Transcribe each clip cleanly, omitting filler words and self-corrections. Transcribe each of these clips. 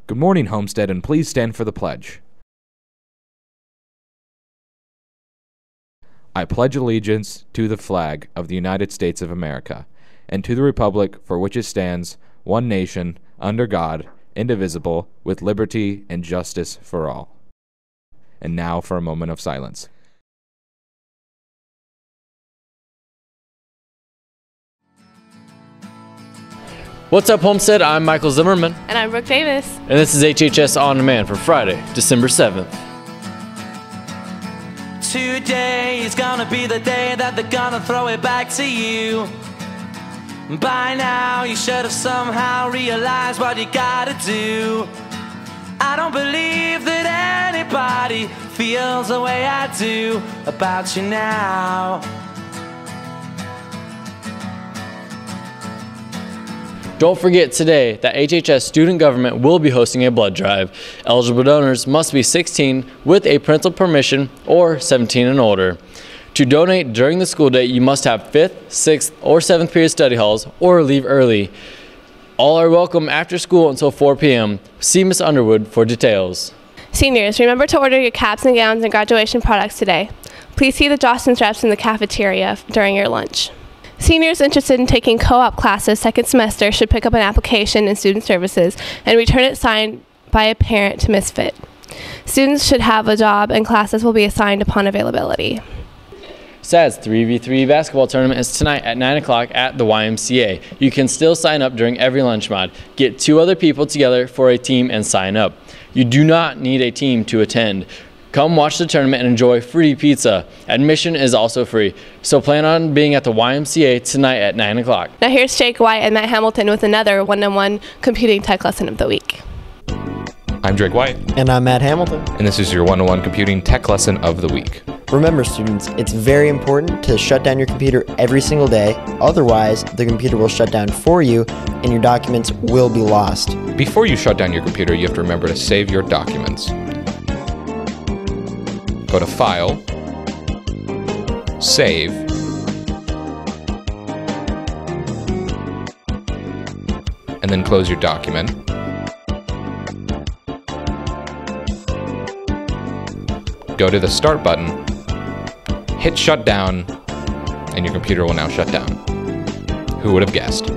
Good morning, Homestead, and please stand for the pledge. I pledge allegiance to the flag of the United States of America, and to the republic for which it stands, one nation, under God, indivisible, with liberty and justice for all. And now for a moment of silence. What's up, Homestead? I'm Michael Zimmerman. And I'm Brooke Davis. And this is HHS On Demand for Friday, December 7th. Today is gonna be the day that they're gonna throw it back to you. By now you should have somehow realized what you gotta do. I don't believe that anybody feels the way I do about you now. Don't forget today that HHS student government will be hosting a blood drive. Eligible donors must be 16 with a parental permission or 17 and older. To donate during the school day, you must have 5th, 6th, or 7th period study halls or leave early. All are welcome after school until 4 p.m. See Ms. Underwood for details. Seniors, remember to order your caps and gowns and graduation products today. Please see the Jostens reps in the cafeteria during your lunch. Seniors interested in taking co-op classes second semester should pick up an application in Student Services and return it signed by a parent to Misfit. Students should have a job and classes will be assigned upon availability. SAD's 3v3 basketball tournament is tonight at 9 o'clock at the YMCA. You can still sign up during every lunch mod. Get 2 other people together for a team and sign up. You do not need a team to attend. Come watch the tournament and enjoy free pizza. Admission is also free, so plan on being at the YMCA tonight at 9 o'clock. Now here's Jake White and Matt Hamilton with another one-on-one computing tech lesson of the week. I'm Drake White. And I'm Matt Hamilton. And this is your one-on-one computing tech lesson of the week. Remember, students, it's very important to shut down your computer every single day. Otherwise, the computer will shut down for you and your documents will be lost. Before you shut down your computer, you have to remember to save your documents. Go to File, Save, and then close your document. Go to the Start button, hit Shut Down, and your computer will now shut down. Who would have guessed?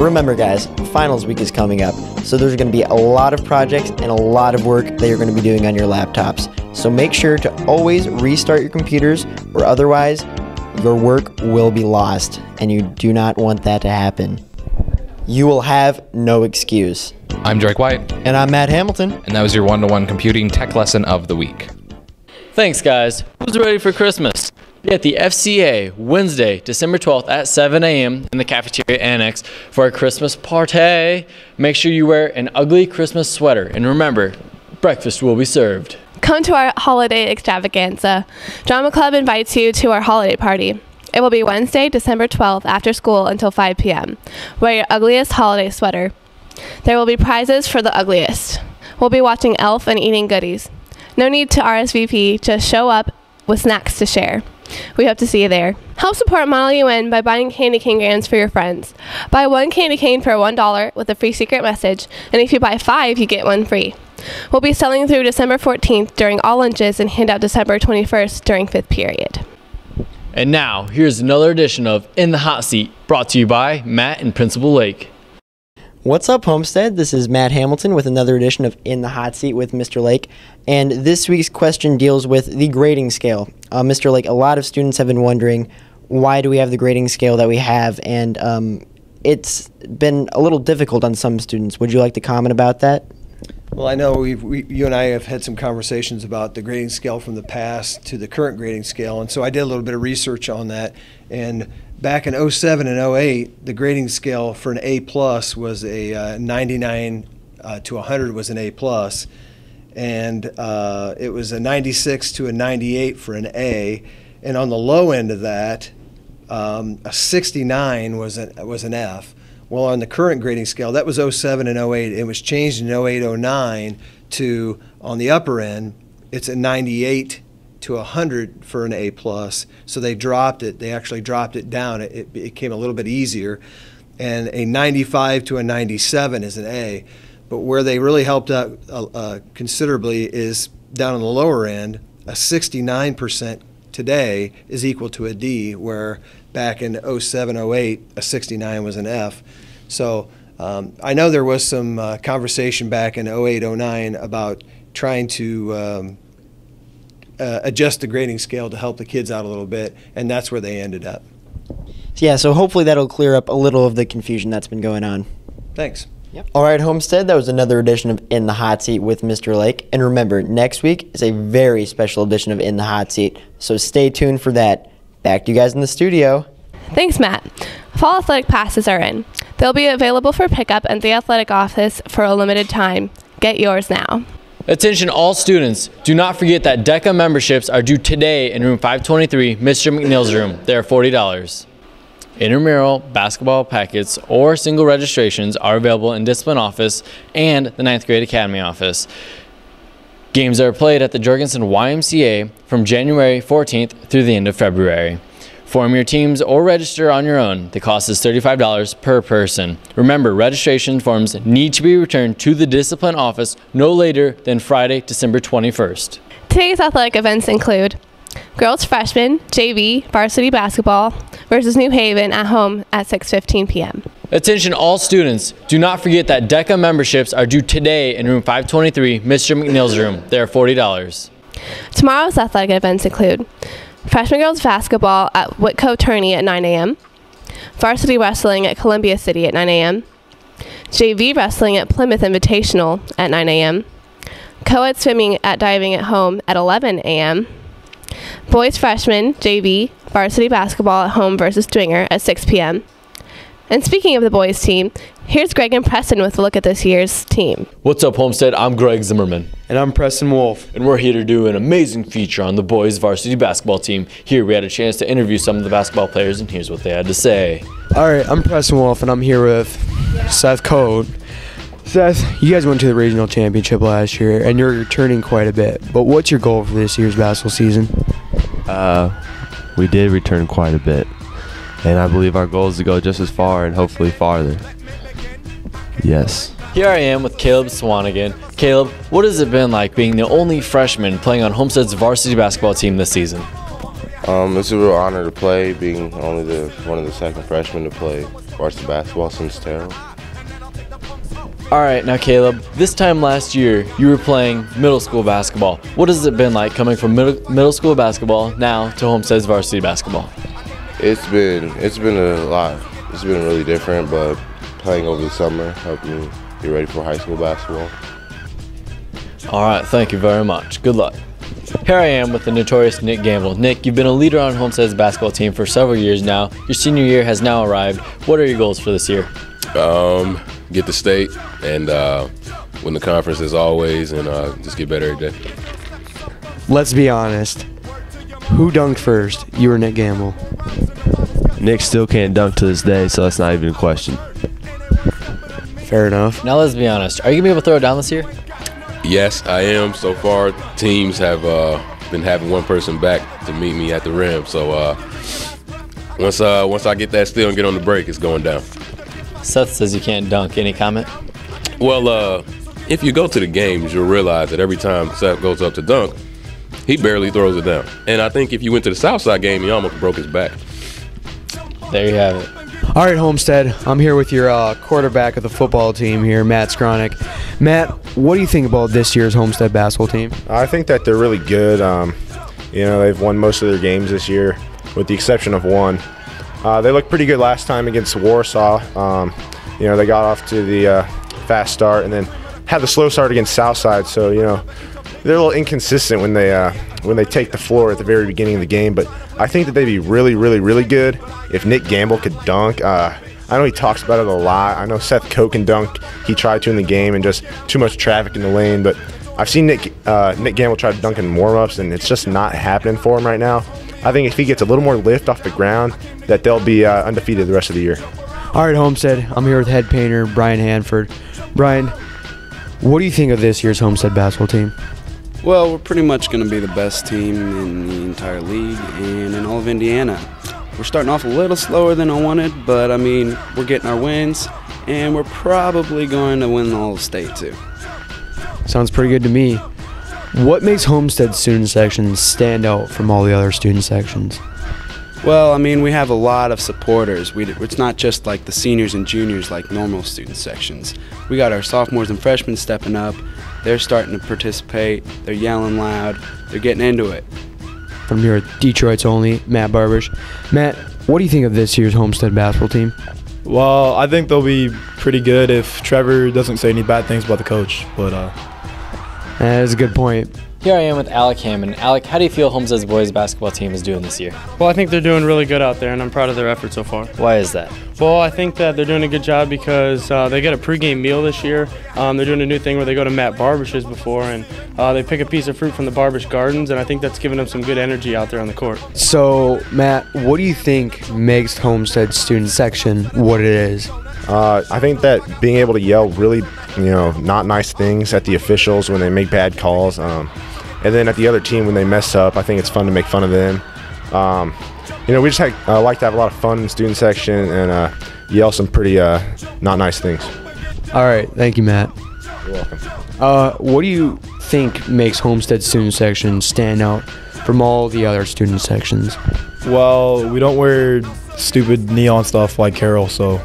Remember, guys, finals week is coming up, so there's going to be a lot of projects and a lot of work that you're going to be doing on your laptops. So make sure to always restart your computers, or otherwise your work will be lost, and you do not want that to happen. You will have no excuse. I'm Drake White. And I'm Matt Hamilton. And that was your one-to-one computing tech lesson of the week. Thanks, guys. Who's ready for Christmas? Be at the FCA Wednesday, December 12th at 7 a.m. in the cafeteria annex for a Christmas party. Make sure you wear an ugly Christmas sweater. And remember, breakfast will be served. Come to our holiday extravaganza. Drama Club invites you to our holiday party. It will be Wednesday, December 12th after school until 5 p.m. Wear your ugliest holiday sweater. There will be prizes for the ugliest. We'll be watching Elf and eating goodies. No need to RSVP, just show up with snacks to share. We hope to see you there. Help support Model UN by buying candy cane grams for your friends. Buy 1 candy cane for $1 with a free secret message, and if you buy 5, you get 1 free. We'll be selling through December 14th during all lunches and hand out December 21st during 5th period. And now, here's another edition of In the Hot Seat, brought to you by Matt and Principal Lake. What's up, Homestead? This is Matt Hamilton with another edition of In the Hot Seat with Mr. Lake. And this week's question deals with the grading scale. Mr. Lake, a lot of students have been wondering, why do we have the grading scale that we have? And it's been a little difficult on some students. Would you like to comment about that? Well, I know you and I have had some conversations about the grading scale from the past to the current grading scale, and so I did a little bit of research on that. And back in 07 and 08, the grading scale for an A+ was a 99 to 100 was an A+, and it was a 96 to a 98 for an A, and on the low end of that, a 69 was an F. Well, on the current grading scale, that was 07 and 08. It was changed in 08, 09 to, on the upper end, it's a 98 to 100 for an A+. So they dropped it. They actually dropped it down. It became a little bit easier. and a 95 to a 97 is an A. But where they really helped out considerably is down on the lower end. A 69% today is equal to a D, where back in 07, 08, a 69 was an F. So I know there was some conversation back in 08, 09 about trying to adjust the grading scale to help the kids out a little bit, and that's where they ended up. Yeah, so hopefully that'll clear up a little of the confusion that's been going on. Thanks. Yep. All right, Homestead, that was another edition of In the Hot Seat with Mr. Lake. And remember, next week is a very special edition of In the Hot Seat, so stay tuned for that. Back to you guys in the studio. Thanks, Matt. Fall athletic passes are in. They'll be available for pickup at the athletic office for a limited time. Get yours now. Attention all students, do not forget that DECA memberships are due today in room 523, Mr. McNeil's room. They are $40. Intramural basketball packets or single registrations are available in Discipline Office and the 9th grade Academy Office. Games are played at the Jorgensen YMCA from January 14th through the end of February. Form your teams or register on your own. The cost is $35 per person. Remember, registration forms need to be returned to the Discipline Office no later than Friday, December 21st. Today's athletic events include girls freshman JV varsity basketball versus New Haven at home at 6:15 p.m. Attention all students, do not forget that DECA memberships are due today in room 523, Mr. McNeil's room. They are $40. Tomorrow's athletic events include freshman girls basketball at Whitco Tourney at 9 a.m., varsity wrestling at Columbia City at 9 a.m., JV wrestling at Plymouth Invitational at 9 a.m., co-ed swimming at diving at home at 11 a.m., boys freshman JV varsity basketball at home versus Dwinger at 6 p.m. And speaking of the boys team, here's Greg and Preston with a look at this year's team. What's up, Homestead? I'm Greg Zimmerman. And I'm Preston Wolf. And we're here to do an amazing feature on the boys varsity basketball team. Here we had a chance to interview some of the basketball players, and here's what they had to say. All right, I'm Preston Wolf, and I'm here with Seth Code. Seth, you guys went to the regional championship last year, and you're returning quite a bit. But what's your goal for this year's basketball season? We did return quite a bit, and I believe our goal is to go just as far and hopefully farther. Yes. Here I am with Caleb Swanigan. Caleb, what has it been like being the only freshman playing on Homestead's varsity basketball team this season? It's a real honor to play, being only one of the second freshmen to play varsity basketball since Terrell. All right, now Caleb, this time last year you were playing middle school basketball. What has it been like coming from middle school basketball now to Homestead's varsity basketball? It's been a lot. It's been really different, but playing over the summer helped me get ready for high school basketball. All right, thank you very much. Good luck. Here I am with the notorious Nick Gamble. Nick, you've been a leader on Homestead's basketball team for several years now. Your senior year has now arrived. What are your goals for this year? Get the state and win the conference as always, and just get better every day. Let's be honest. Who dunked first, you or Nick Gamble? Nick still can't dunk to this day, so that's not even a question. Fair enough. Now let's be honest. Are you going to be able to throw it down this year? Yes, I am. So far, teams have been having one person back to meet me at the rim. So once I get that steal and get on the break, it's going down. Seth says you can't dunk. Any comment? Well, if you go to the games, you'll realize that every time Seth goes up to dunk, he barely throws it down. And I think if you went to the Southside game, he almost broke his back. There you have it. All right, Homestead, I'm here with your quarterback of the football team here, Matt Skronik. Matt, what do you think about this year's Homestead basketball team? I think that they're really good. They've won most of their games this year, with the exception of one. They looked pretty good last time against Warsaw. They got off to the fast start and then had the slow start against Southside. So, they're a little inconsistent when they take the floor at the very beginning of the game. But I think that they'd be really, really, really good if Nick Gamble could dunk. I know he talks about it a lot. I know Seth Coe can dunk. He tried to in the game and just too much traffic in the lane. But I've seen Nick Gamble try to dunk in warm-ups, and it's just not happening for him right now. I think if he gets a little more lift off the ground, that they'll be undefeated the rest of the year. All right, Homestead, I'm here with head painter Brian Hanford. Brian, what do you think of this year's Homestead basketball team? Well, we're pretty much going to be the best team in the entire league and in all of Indiana. We're starting off a little slower than I wanted, but I mean, we're getting our wins, and we're probably going to win the whole state too. Sounds pretty good to me. What makes Homestead student section stand out from all the other student sections? Well, I mean, we have a lot of supporters. It's not just like the seniors and juniors like normal student sections. We got our sophomores and freshmen stepping up. They're starting to participate. They're yelling loud. They're getting into it. From here at Detroit's only, Matt Barbish. Matt, what do you think of this year's Homestead basketball team? Well, I think they'll be pretty good if Trevor doesn't say any bad things about the coach. But that is a good point. Here I am with Alec Hammond. Alec, how do you feel Homestead's boys basketball team is doing this year? Well, I think they're doing really good out there, and I'm proud of their effort so far. Why is that? Well, I think that they're doing a good job because they get a pregame meal this year. They're doing a new thing where they go to Matt Barbish's before, and they pick a piece of fruit from the Barbish Gardens, and I think that's giving them some good energy out there on the court. So, Matt, what do you think makes Homestead student section what it is? I think that being able to yell really, not nice things at the officials when they make bad calls, and then at the other team when they mess up, I think it's fun to make fun of them. We just like to have a lot of fun in student section and yell some pretty not nice things. All right, thank you, Matt. You're welcome. What do you think makes Homestead student section stand out from all the other student sections? well, we don't wear stupid neon stuff like Carol, so.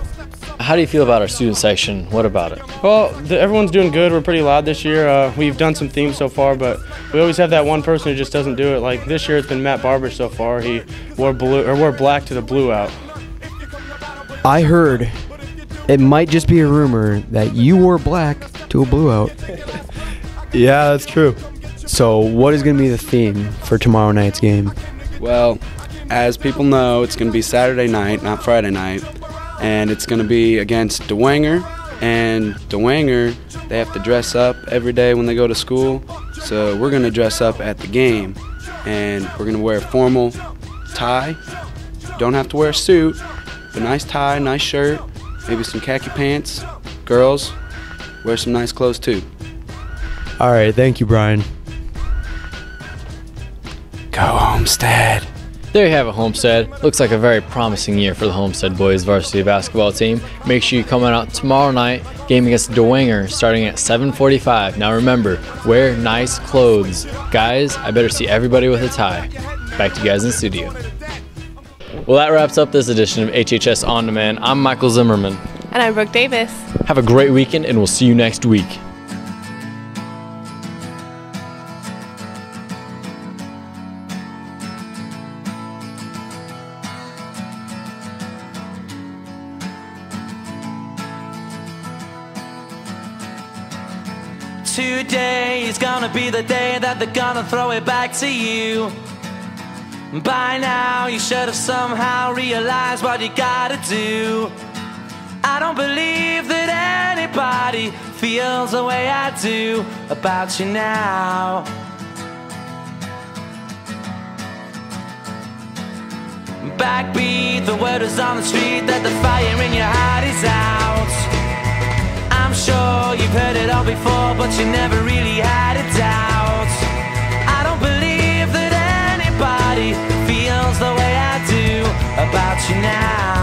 How do you feel about our student section? What about it? Well, everyone's doing good. We're pretty loud this year. We've done some themes so far, but we always have that one person who just doesn't do it. Like this year, it's been Matt Barbish so far. He wore black to the blue out. I heard it might just be a rumor that you wore black to a blue out. Yeah, that's true. So what is going to be the theme for tomorrow night's game? Well, as people know, it's going to be Saturday night, not Friday night. And it's going to be against DeWanger. And DeWanger, they have to dress up every day when they go to school. So we're going to dress up at the game. And we're going to wear a formal tie. Don't have to wear a suit, but nice tie, nice shirt, maybe some khaki pants. Girls, wear some nice clothes too. All right, thank you, Brian. Go Homestead. There you have it, Homestead. Looks like a very promising year for the Homestead boys varsity basketball team. Make sure you come out tomorrow night, game against DeWanger, starting at 7:45. Now remember, wear nice clothes. Guys, I better see everybody with a tie. Back to you guys in the studio. Well, that wraps up this edition of HHS On Demand. I'm Michael Zimmerman. And I'm Brooke Davis. Have a great weekend, and we'll see you next week. Today is gonna be the day that they're gonna throw it back to you. By now you should have somehow realized what you gotta do. I don't believe that anybody feels the way I do about you now. Backbeat, the word is on the street that the fire in your heart is out. I'm sure you've heard it all before, but you never really had a doubt. I don't believe that anybody feels the way I do about you now.